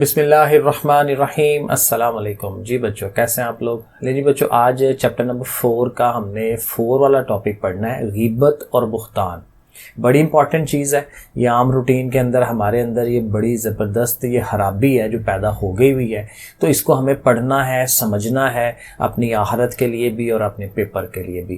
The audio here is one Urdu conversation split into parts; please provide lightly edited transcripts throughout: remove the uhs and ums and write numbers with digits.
بسم اللہ الرحمن الرحیم۔ السلام علیکم جی بچوں، کیسے ہیں آپ لوگ؟ جی بچوں، آج چیپٹر نمبر 4 کا ہم نے 4 والا ٹاپک پڑھنا ہے، غیبت اور بہتان۔ بڑی امپورٹنٹ چیز ہے یہ، عام روٹین کے اندر ہمارے اندر یہ بڑی زبردست یہ خرابی ہے جو پیدا ہو گئی ہوئی ہے، تو اس کو ہمیں پڑھنا ہے، سمجھنا ہے، اپنی آخرت کے لیے بھی اور اپنے پیپر کے لیے بھی۔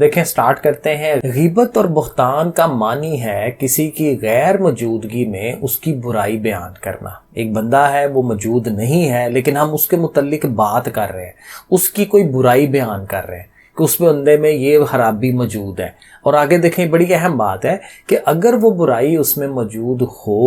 دیکھیں سٹارٹ کرتے ہیں۔ غیبت اور بہتان کا معنی ہے کسی کی غیر موجودگی میں اس کی برائی بیان کرنا۔ ایک بندہ ہے وہ موجود نہیں ہے لیکن ہم اس کے متعلق بات کر رہے ہیں، اس کی کوئی برائی بیان کر رہے ہیں کہ اس بندے میں یہ خرابی موجود ہے۔ اور آگے دیکھیں، بڑی اہم بات ہے کہ اگر وہ برائی اس میں موجود ہو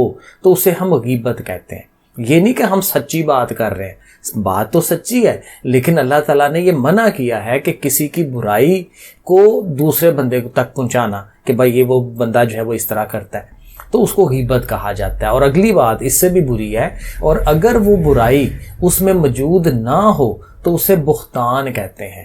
تو اسے ہم غیبت کہتے ہیں۔ یہ نہیں کہ ہم سچی بات کر رہے ہیں، بات تو سچی ہے لیکن اللہ تعالیٰ نے یہ منع کیا ہے کہ کسی کی برائی کو دوسرے بندے تک پہنچانا کہ بھائی یہ وہ بندہ جو ہے وہ اس طرح کرتا ہے، تو اس کو غیبت کہا جاتا ہے۔ اور اگلی بات اس سے بھی بری ہے، اور اگر وہ برائی اس میں موجود نہ ہو تو اسے بہتان کہتے ہیں،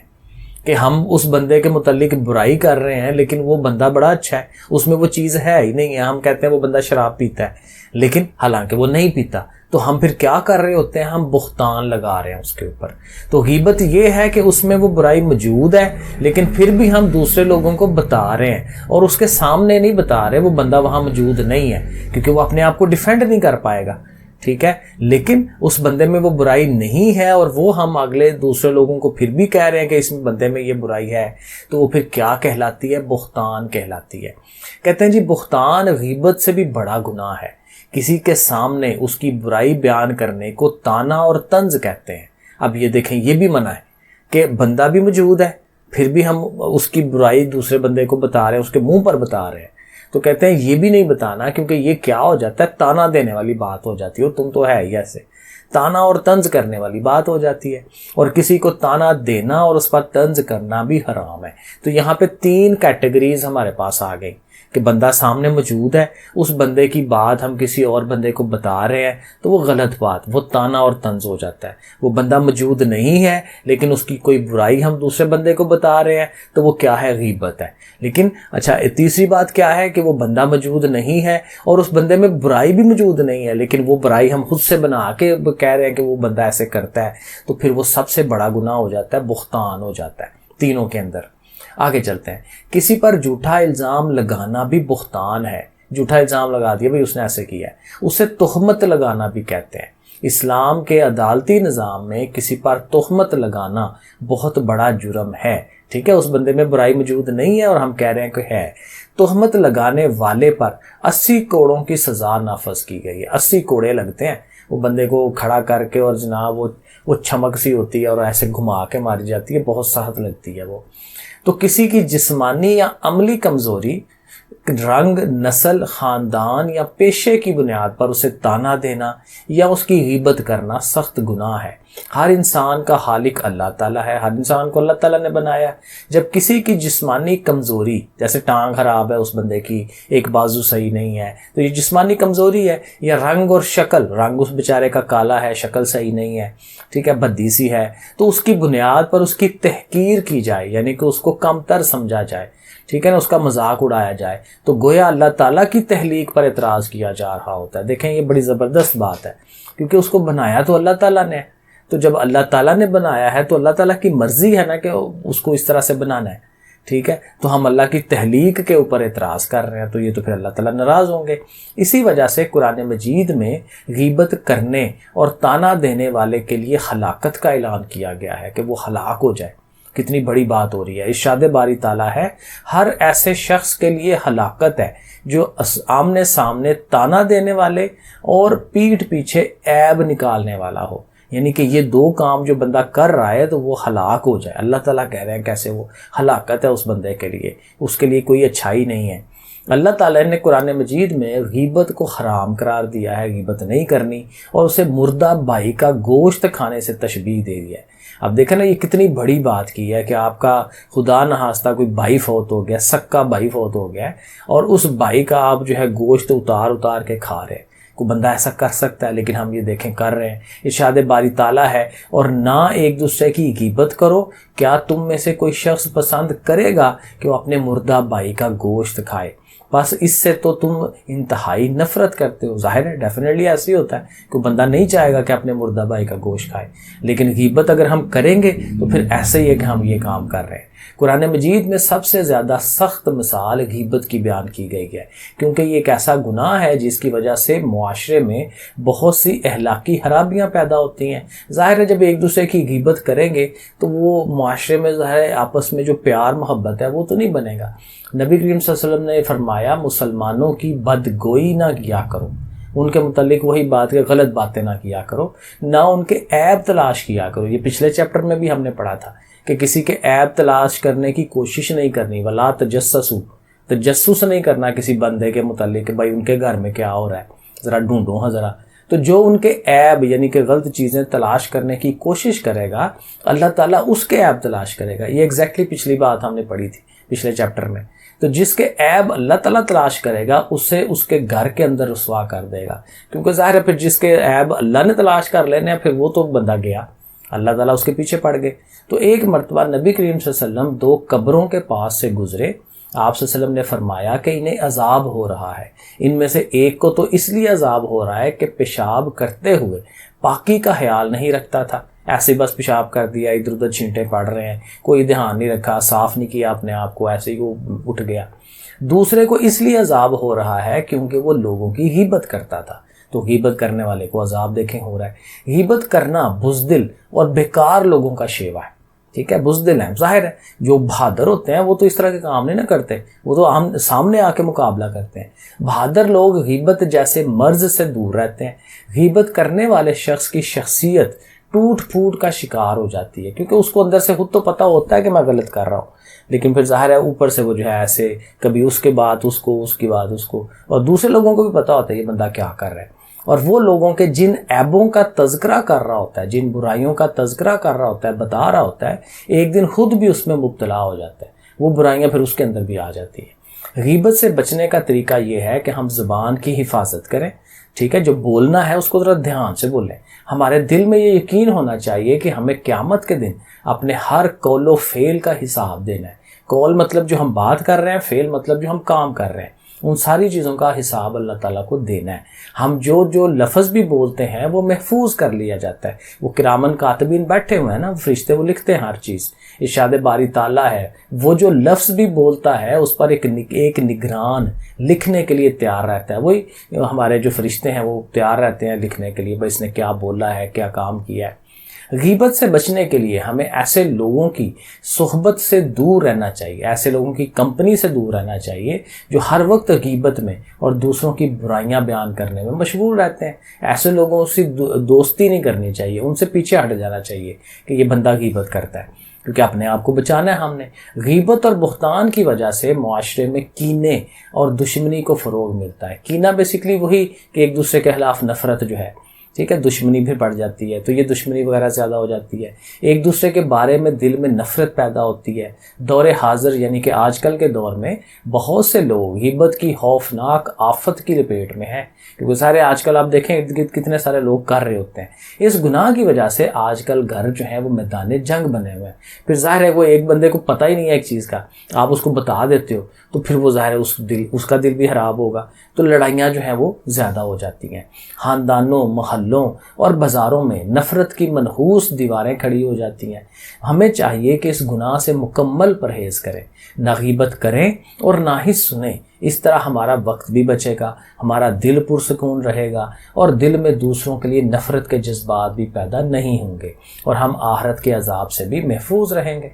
کہ ہم اس بندے کے متعلق برائی کر رہے ہیں لیکن وہ بندہ بڑا اچھا ہے، اس میں وہ چیز ہے ہی نہیں ہے۔ ہم کہتے ہیں وہ بندہ شراب پیتا ہے لیکن حالانکہ وہ نہیں پیتا، تو ہم پھر کیا کر رہے ہوتے ہیں؟ ہم بہتان لگا رہے ہیں اس کے اوپر۔ تو غیبت یہ ہے کہ اس میں وہ برائی موجود ہے لیکن پھر بھی ہم دوسرے لوگوں کو بتا رہے ہیں، اور اس کے سامنے نہیں بتا رہے، وہ بندہ وہاں موجود نہیں ہے کیونکہ وہ اپنے آپ کو ڈیفینڈ نہیں کر پائے گا، ٹھیک ہے، لیکن اس بندے میں وہ برائی نہیں ہے اور وہ ہم اگلے دوسرے لوگوں کو پھر بھی کہہ رہے ہیں کہ اس بندے میں یہ برائی ہے، تو وہ پھر کیا کہلاتی ہے؟ بہتان کہلاتی ہے۔ کہتے ہیں جی بہتان غیبت سے بھی بڑا گناہ ہے۔ کسی کے سامنے اس کی برائی بیان کرنے کو طعنا اور طنز کہتے ہیں۔ اب یہ دیکھیں، یہ بھی منع ہے کہ بندہ بھی موجود ہے پھر بھی ہم اس کی برائی دوسرے بندے کو بتا رہے ہیں، اس کے منہ پر بتا رہے ہیں، تو کہتے ہیں یہ بھی نہیں بتانا، کیونکہ یہ کیا ہو جاتا ہے؟ طعنہ دینے والی بات ہو جاتی ہے، اور تم تو ہے ہی ایسے، طعنہ اور طنز کرنے والی بات ہو جاتی ہے۔ اور کسی کو طعنہ دینا اور اس پر طنز کرنا بھی حرام ہے۔ تو یہاں پہ 3 کیٹیگریز ہمارے پاس آ گئی کہ بندہ سامنے موجود ہے، اس بندے کی بات ہم کسی اور بندے کو بتا رہے ہیں تو وہ غلط بات، وہ طعنہ اور طنز ہو جاتا ہے۔ وہ بندہ موجود نہیں ہے لیکن اس کی کوئی برائی ہم دوسرے بندے کو بتا رہے ہیں تو وہ کیا ہے؟ غیبت ہے۔ لیکن اچھا، تیسری بات کیا ہے کہ وہ بندہ موجود نہیں ہے اور اس بندے میں برائی بھی موجود نہیں ہے لیکن وہ برائی ہم خود سے بنا کے کہہ رہے ہیں کہ وہ بندہ ایسے کرتا ہے، تو پھر وہ سب سے بڑا گناہ ہو جاتا ہے، بہتان ہو جاتا ہے تینوں کے اندر۔ آگے چلتے ہیں۔ کسی پر جھوٹا الزام لگانا بھی بہتان ہے۔ جھوٹا الزام لگا دیا بھئی اس نے ایسے کیا ہے، اسے تہمت لگانا بھی کہتے ہیں۔ اسلام کے عدالتی نظام میں کسی پر تہمت لگانا بہت بڑا جرم ہے، ٹھیک ہے، اس بندے میں برائی موجود نہیں ہے اور ہم کہہ رہے ہیں کہ ہے۔ تہمت لگانے والے پر 80 کوڑوں کی سزا نافذ کی گئی ہے۔ 80 کوڑے لگتے ہیں، وہ بندے کو کھڑا کر کے، اور جناب وہ چھمک سی ہوتی ہے اور ایسے گھما کے ماری جاتی ہے، بہت سخت لگتی ہے وہ۔ تو کسی کی جسمانی یا عملی کمزوری، رنگ، نسل، خاندان یا پیشے کی بنیاد پر اسے طعنہ دینا یا اس کی غیبت کرنا سخت گناہ ہے۔ ہر انسان کا خالق اللہ تعالیٰ ہے، ہر انسان کو اللہ تعالیٰ نے بنایا ہے۔ جب کسی کی جسمانی کمزوری، جیسے ٹانگ خراب ہے اس بندے کی، ایک بازو صحیح نہیں ہے، تو یہ جسمانی کمزوری ہے، یا رنگ اور شکل، رنگ اس بیچارے کا کالا ہے، شکل صحیح نہیں ہے، ٹھیک ہے، بھدی سی ہے، تو اس کی بنیاد پر اس کی تحقیر کی جائے، یعنی کہ اس کو کم تر سمجھا جائے، ٹھیک ہے نا، اس کا مذاق اڑایا جائے، تو گویا اللہ تعالیٰ کی تخلیق پر اعتراض کیا جا رہا ہوتا ہے۔ دیکھیں یہ بڑی زبردست بات ہے، کیونکہ اس کو بنایا تو اللہ تعالیٰ نے، تو جب اللہ تعالیٰ نے بنایا ہے تو اللہ تعالیٰ کی مرضی ہے نا کہ اس کو اس طرح سے بنانا ہے، ٹھیک ہے، تو ہم اللہ کی تخلیق کے اوپر اعتراض کر رہے ہیں تو یہ تو پھر اللہ تعالیٰ ناراض ہوں گے۔ اسی وجہ سے قرآن مجید میں غیبت کرنے اور طعنہ دینے والے کے لیے ہلاکت کا اعلان کیا گیا ہے کہ وہ ہلاک ہو جائے۔ کتنی بڑی بات ہو رہی ہے۔ ارشاد باری تعالیٰ ہے، ہر ایسے شخص کے لیے ہلاکت ہے جو آمنے سامنے طعنہ دینے والے اور پیٹھ پیچھے عیب نکالنے والا ہو، یعنی کہ یہ 2 کام جو بندہ کر رہا ہے تو وہ ہلاک ہو جائے۔ اللہ تعالیٰ کہہ رہے ہیں کیسے وہ ہلاکت ہے اس بندے کے لیے، اس کے لیے کوئی اچھائی نہیں ہے۔ اللہ تعالیٰ نے قرآن مجید میں غیبت کو حرام قرار دیا ہے، غیبت نہیں کرنی، اور اسے مردہ بھائی کا گوشت کھانے سے تشبیہ دے دیا ہے۔ اب دیکھیں نا، یہ کتنی بڑی بات کی ہے کہ آپ کا خدا نخواستہ کوئی بھائی فوت ہو گیا، سکا بھائی فوت ہو گیا، اور اس بھائی کا آپ جو ہے گوشت اتار اتار کے کھا رہے ہیں۔ کوئی بندہ ایسا کر سکتا ہے؟ لیکن ہم یہ دیکھیں کر رہے ہیں۔ ارشاد باری تعالیٰ ہے، اور نہ ایک دوسرے کی غیبت کرو، کیا تم میں سے کوئی شخص پسند کرے گا کہ وہ اپنے مردہ بھائی کا گوشت کھائے؟ بس اس سے تو تم انتہائی نفرت کرتے ہو. ظاہر ہے ڈیفینیٹلی ایسے ہی ہوتا ہے کہ بندہ نہیں چاہے گا کہ اپنے مردہ بھائی کا گوشت کھائے, لیکن غیبت اگر ہم کریں گے تو پھر ایسے ہی ہے کہ ہم یہ کام کر رہے ہیں. قرآن مجید میں سب سے زیادہ سخت مثال غیبت کی بیان کی گئی ہے, کیونکہ یہ ایک ایسا گناہ ہے جس کی وجہ سے معاشرے میں بہت سی اخلاقی خرابیاں پیدا ہوتی ہیں. ظاہر ہے جب ایک دوسرے کی غیبت کریں گے تو وہ معاشرے میں ظاہر ہے آپس میں جو پیار محبت ہے وہ تو نہیں بنے گا. نبی کریم صلی اللہ علیہ وسلم نے فرمایا مسلمانوں کی بدگوئی نہ کیا کرو, ان کے متعلق وہی بات کہ غلط باتیں نہ کیا کرو, نہ ان کے عیب تلاش کیا کرو. یہ پچھلے چیپٹر میں بھی ہم نے پڑھا تھا کہ کسی کے عیب تلاش کرنے کی کوشش نہیں کرنی. ولا تجسسوا, تجسس نہیں کرنا کسی بندے کے متعلق کہ بھائی ان کے گھر میں کیا ہو رہا ہے, ذرا ڈھونڈو ہاں ذرا. تو جو ان کے عیب یعنی کہ غلط چیزیں تلاش کرنے کی کوشش کرے گا, اللہ تعالیٰ اس کے عیب تلاش کرے گا. یہ ایگزیکٹلی پچھلی بات ہم نے پڑھی تھی پچھلے چیپٹر میں. تو جس کے عیب اللہ تعالیٰ تلاش کرے گا اسے اس کے گھر کے اندر رسوا کر دے گا, کیونکہ ظاہر ہے پھر جس کے عیب اللہ نے تلاش کر لینے ہیں پھر وہ تو بندہ گیا, اللہ تعالیٰ اس کے پیچھے پڑ گئے. تو ایک مرتبہ نبی کریم صلی اللہ علیہ وسلم 2 قبروں کے پاس سے گزرے. آپ صلی اللہ علیہ وسلم نے فرمایا کہ انہیں عذاب ہو رہا ہے. ان میں سے ایک کو تو اس لیے عذاب ہو رہا ہے کہ پیشاب کرتے ہوئے پاکی کا خیال نہیں رکھتا تھا, ایسے بس پیشاب کر دیا, ادھر ادھر چھینٹے پڑ رہے ہیں, کوئی دھیان نہیں رکھا, صاف نہیں کیا اپنے آپ کو, ایسے ہی وہ اٹھ گیا. دوسرے کو اس لیے عذاب ہو رہا ہے کیونکہ وہ لوگوں کی غیبت کرتا تھا. تو غیبت کرنے والے کو عذاب دیکھیں ہو رہا ہے. غیبت کرنا بزدل اور بیکار لوگوں کا شیوا ہے. ٹھیک ہے, بزدل ہیں. ظاہر ہے جو بہادر ہوتے ہیں وہ تو اس طرح کے کام نہیں نہ کرتے, وہ تو ہم سامنے آ کے مقابلہ کرتے ہیں. بہادر لوگ غیبت جیسے مرض سے دور رہتے ہیں. غیبت کرنے والے شخص کی شخصیت ٹوٹ پھوٹ کا شکار ہو جاتی ہے, کیونکہ اس کو اندر سے خود تو پتہ ہوتا ہے کہ میں غلط کر رہا ہوں, لیکن پھر ظاہر ہے اوپر سے وہ جو ہے ایسے کبھی اس کے بعد اس کو, اس کی بعد اس کو, اور دوسرے لوگوں کو بھی پتہ ہوتا ہے یہ بندہ کیا کر رہا ہے. اور وہ لوگوں کے جن عیبوں کا تذکرہ کر رہا ہوتا ہے, جن برائیوں کا تذکرہ کر رہا ہوتا ہے, بتا رہا ہوتا ہے, ایک دن خود بھی اس میں مبتلا ہو جاتا ہے. وہ برائیاں پھر اس کے اندر بھی آ جاتی ہیں. غیبت سے بچنے کا طریقہ یہ ہے کہ ہم زبان کی حفاظت کریں. ٹھیک ہے, جو بولنا ہے اس کو ذرا دھیان سے بولیں. ہمارے دل میں یہ یقین ہونا چاہیے کہ ہمیں قیامت کے دن اپنے ہر قول و فعل کا حساب دینا ہے. قول مطلب جو ہم بات کر رہے ہیں, فعل مطلب جو ہم کام کر رہے ہیں, ان ساری چیزوں کا حساب اللہ تعالیٰ کو دینا ہے. ہم جو لفظ بھی بولتے ہیں وہ محفوظ کر لیا جاتا ہے. وہ کرامن کاتبین بیٹھے ہوئے ہیں نا, فرشتے, وہ لکھتے ہیں ہر چیز. ارشاد باری تعالیٰ ہے وہ جو لفظ بھی بولتا ہے اس پر ایک نگران لکھنے کے لیے تیار رہتا ہے. وہی ہمارے جو فرشتے ہیں وہ تیار رہتے ہیں لکھنے کے لیے بھائی اس نے کیا بولا ہے, کیا کام کیا ہے. غیبت سے بچنے کے لیے ہمیں ایسے لوگوں کی صحبت سے دور رہنا چاہیے, ایسے لوگوں کی کمپنی سے دور رہنا چاہیے جو ہر وقت غیبت میں اور دوسروں کی برائیاں بیان کرنے میں مشغول رہتے ہیں. ایسے لوگوں سے دوستی نہیں کرنی چاہیے, ان سے پیچھے ہٹ جانا چاہیے کہ یہ بندہ غیبت کرتا ہے, کیونکہ اپنے آپ کو بچانا ہے ہم نے. غیبت اور بہتان کی وجہ سے معاشرے میں کینے اور دشمنی کو فروغ ملتا ہے. کینہ بیسیکلی وہی کہ ایک دوسرے کے خلاف نفرت جو ہے, ٹھیک ہے, دشمنی بھی بڑھ جاتی ہے, تو یہ دشمنی وغیرہ زیادہ ہو جاتی ہے. ایک دوسرے کے بارے میں دل میں نفرت پیدا ہوتی ہے. دور حاضر یعنی کہ آج کل کے دور میں بہت سے لوگ غیبت کی خوفناک آفت کی لپیٹ میں ہیں, کیونکہ سارے آج کل آپ دیکھیں ارد گرد کتنے سارے لوگ کر رہے ہوتے ہیں. اس گناہ کی وجہ سے آج کل گھر جو ہیں وہ میدان جنگ بنے ہوئے ہیں. پھر ظاہر ہے وہ ایک بندے کو پتہ ہی نہیں ہے ایک چیز کا, آپ اس کو بتا دیتے ہو تو پھر وہ ظاہر ہے اس کا دل بھی خراب ہوگا, تو لڑائیاں جو ہیں وہ زیادہ ہو جاتی ہیں. خاندانوں, محلوں اور بازاروں میں نفرت کی منحوس دیواریں کھڑی ہو جاتی ہیں. ہمیں چاہیے کہ اس گناہ سے مکمل پرہیز کریں, نہ غیبت کریں اور نہ ہی سنیں. اس طرح ہمارا وقت بھی بچے گا, ہمارا دل پرسکون رہے گا, اور دل میں دوسروں کے لیے نفرت کے جذبات بھی پیدا نہیں ہوں گے, اور ہم آخرت کے عذاب سے بھی محفوظ رہیں گے.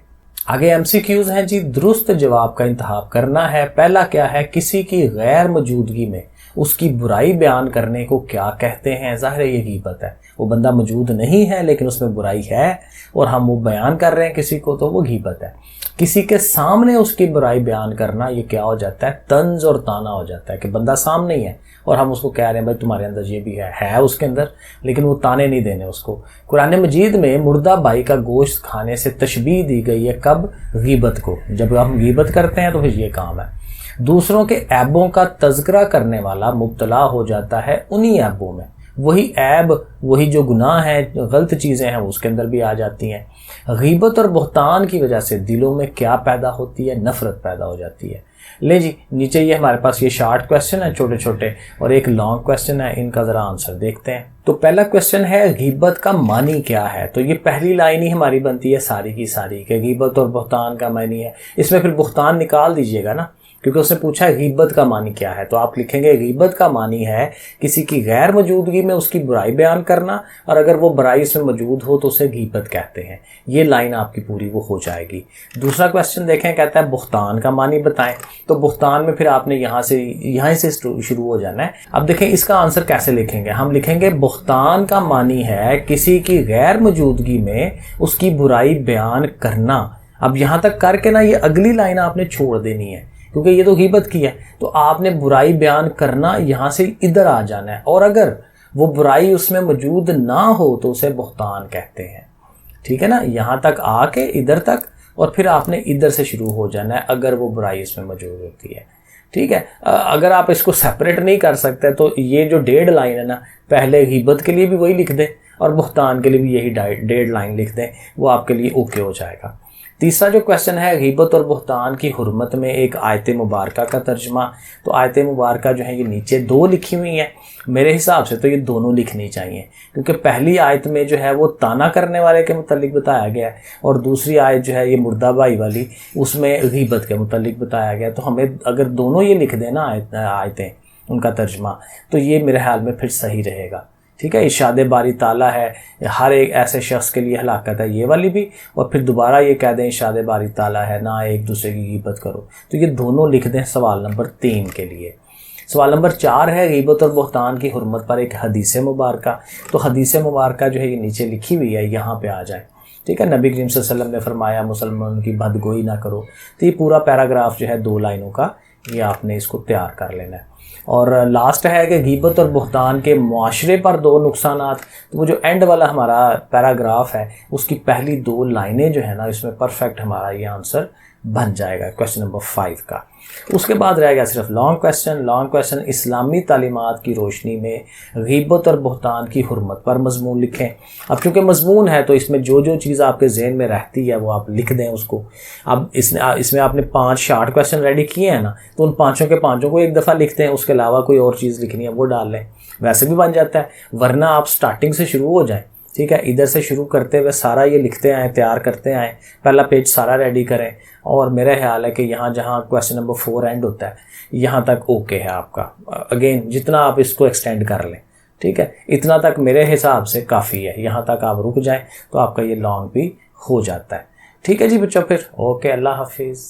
آگے MCQs ہیں جی. درست جواب کا انتخاب کرنا ہے. پہلا کیا ہے, کسی کی غیر موجودگی میں اس کی برائی بیان کرنے کو کیا کہتے ہیں؟ ظاہر ہے یہ غیبت ہے. وہ بندہ موجود نہیں ہے لیکن اس میں برائی ہے اور ہم وہ بیان کر رہے ہیں کسی کو, تو وہ غیبت ہے. کسی کے سامنے اس کی برائی بیان کرنا, یہ کیا ہو جاتا ہے, طنز اور طعنہ ہو جاتا ہے کہ بندہ سامنے ہی ہے اور ہم اس کو کہہ رہے ہیں بھائی تمہارے اندر یہ بھی ہے اس کے اندر, لیکن وہ طعنے نہیں دینے اس کو. قرآن مجید میں مردہ بھائی کا گوشت کھانے سے تشبیہ دی گئی ہے. کب؟ غیبت کو. جب ہم غیبت کرتے ہیں تو پھر یہ کام ہے. دوسروں کے عیبوں کا تذکرہ کرنے والا مبتلا ہو جاتا ہے انہی عیبوں میں. وہی عیب, وہی جو گناہ ہیں, غلط چیزیں ہیں, وہ اس کے اندر بھی آ جاتی ہیں. غیبت اور بہتان کی وجہ سے دلوں میں کیا پیدا ہوتی ہے؟ نفرت پیدا ہو جاتی ہے. لے جی نیچے یہ ہمارے پاس یہ شارٹ کویسچن ہے چھوٹے چھوٹے اور ایک لانگ کویسچن ہے، ان کا ذرا آنسر دیکھتے ہیں۔ تو پہلا کویسچن ہے غیبت کا معنی کیا ہے؟ تو یہ پہلی لائن ہی ہماری بنتی ہے ساری کی ساری کہ غیبت اور بہتان کا معنی ہے۔ اس میں پھر بہتان نکال دیجئے گا نا، کیونکہ اس نے پوچھا ہے غیبت کا معنی کیا ہے، تو آپ لکھیں گے غیبت کا معنی ہے کسی کی غیر موجودگی میں اس کی برائی بیان کرنا، اور اگر وہ برائی اس میں موجود ہو تو اسے غیبت کہتے ہیں۔ یہ لائن آپ کی پوری وہ ہو جائے گی۔ دوسرا کویسچن دیکھیں، کہتا ہے بہتان کا معنی بتائیں، تو بہتان میں پھر آپ نے یہاں سے شروع ہو جانا ہے۔ اب دیکھیں اس کا آنسر کیسے لکھیں گے، ہم لکھیں گے بہتان کا معنی ہے کسی کی غیر موجودگی میں اس کی برائی بیان کرنا۔ اب یہاں تک کر کے نا یہ اگلی لائن آپ نے چھوڑ دینی ہے، کیونکہ یہ تو غیبت کی ہے، تو آپ نے برائی بیان کرنا یہاں سے ادھر آ جانا ہے، اور اگر وہ برائی اس میں موجود نہ ہو تو اسے بہتان کہتے ہیں۔ ٹھیک ہے نا، یہاں تک آ کے ادھر تک، اور پھر آپ نے ادھر سے شروع ہو جانا ہے اگر وہ برائی اس میں موجود ہوتی ہے۔ ٹھیک ہے، اگر آپ اس کو سیپریٹ نہیں کر سکتے تو یہ جو 1.5 لائن ہے نا، پہلے غیبت کے لیے بھی وہی لکھ دیں اور بہتان کے لیے بھی یہی 1.5 لائن لکھ دیں، وہ آپ کے لیے اوکے ہو جائے گا۔ تیسرا جو کویسچن ہے غیبت اور بہتان کی حرمت میں ایک آیت مبارکہ کا ترجمہ، تو آیت مبارکہ جو ہے یہ نیچے 2 لکھی ہوئی ہیں، میرے حساب سے تو یہ دونوں لکھنی چاہیے، کیونکہ پہلی آیت میں جو ہے وہ تانا کرنے والے کے متعلق بتایا گیا ہے، اور دوسری آیت جو ہے یہ مردہ بھائی والی اس میں غیبت کے متعلق بتایا گیا ہے۔ تو ہمیں اگر دونوں یہ لکھ دیں نا آیتیں، ان کا ترجمہ، تو یہ میرے خیال میں پھر صحیح رہے گا۔ ٹھیک ہے، ارشاد باری تعالیٰ ہے ہر ایک ایسے شخص کے لیے ہلاکت ہے، یہ والی بھی، اور پھر دوبارہ یہ کہہ دیں ارشاد باری تعالیٰ ہے نہ ایک دوسرے کی غیبت کرو، تو یہ دونوں لکھ دیں سوال نمبر 3 کے لیے۔ سوال نمبر 4 ہے غیبت اور بہتان کی حرمت پر ایک حدیث مبارکہ، تو حدیث مبارکہ جو ہے یہ نیچے لکھی ہوئی ہے، یہاں پہ آ جائیں۔ ٹھیک ہے، نبی کریم صلی اللہ علیہ وسلم نے فرمایا مسلمانوں کی بدگوئی نہ کرو، تو یہ پورا پیراگراف جو ہے 2 لائنوں کا، یہ آپ نے اس کو تیار کر لینا ہے۔ اور لاسٹ ہے کہ غیبت اور بہتان کے معاشرے پر 2 نقصانات، تو وہ جو اینڈ والا ہمارا پیراگراف ہے اس کی پہلی 2 لائنیں جو ہے نا، اس میں پرفیکٹ ہمارا یہ آنسر بن جائے گا کویسچن نمبر 5 کا۔ اس کے بعد رہ گیا صرف لانگ کویسچن اسلامی تعلیمات کی روشنی میں غیبت اور بہتان کی حرمت پر مضمون لکھیں۔ اب چونکہ مضمون ہے تو اس میں جو چیز آپ کے ذہن میں رہتی ہے وہ آپ لکھ دیں اس کو۔ اب اس میں آپ نے 5 شارٹ کویسچن ریڈی کیے ہیں نا، تو ان 5 کے 5 کو ایک دفعہ لکھتے ہیں، اس کے علاوہ کوئی اور چیز لکھنی ہے وہ ڈال لیں، ویسے بھی بن جاتا ہے، ورنہ آپ سٹارٹنگ سے شروع ہو جائیں۔ ٹھیک ہے، ادھر سے شروع کرتے ہوئے سارا یہ لکھتے آئیں، تیار کرتے آئیں، پہلا پیج سارا ریڈی کریں، اور میرا خیال ہے کہ یہاں جہاں کویسچن نمبر 4 اینڈ ہوتا ہے یہاں تک اوکے ہے آپ کا۔ اگین جتنا آپ اس کو ایکسٹینڈ کر لیں، ٹھیک ہے، اتنا تک میرے حساب سے کافی ہے، یہاں تک آپ رک جائیں تو آپ کا یہ لانگ بھی ہو جاتا ہے۔ ٹھیک ہے جی بچوں، پھر اوکے، اللہ حافظ۔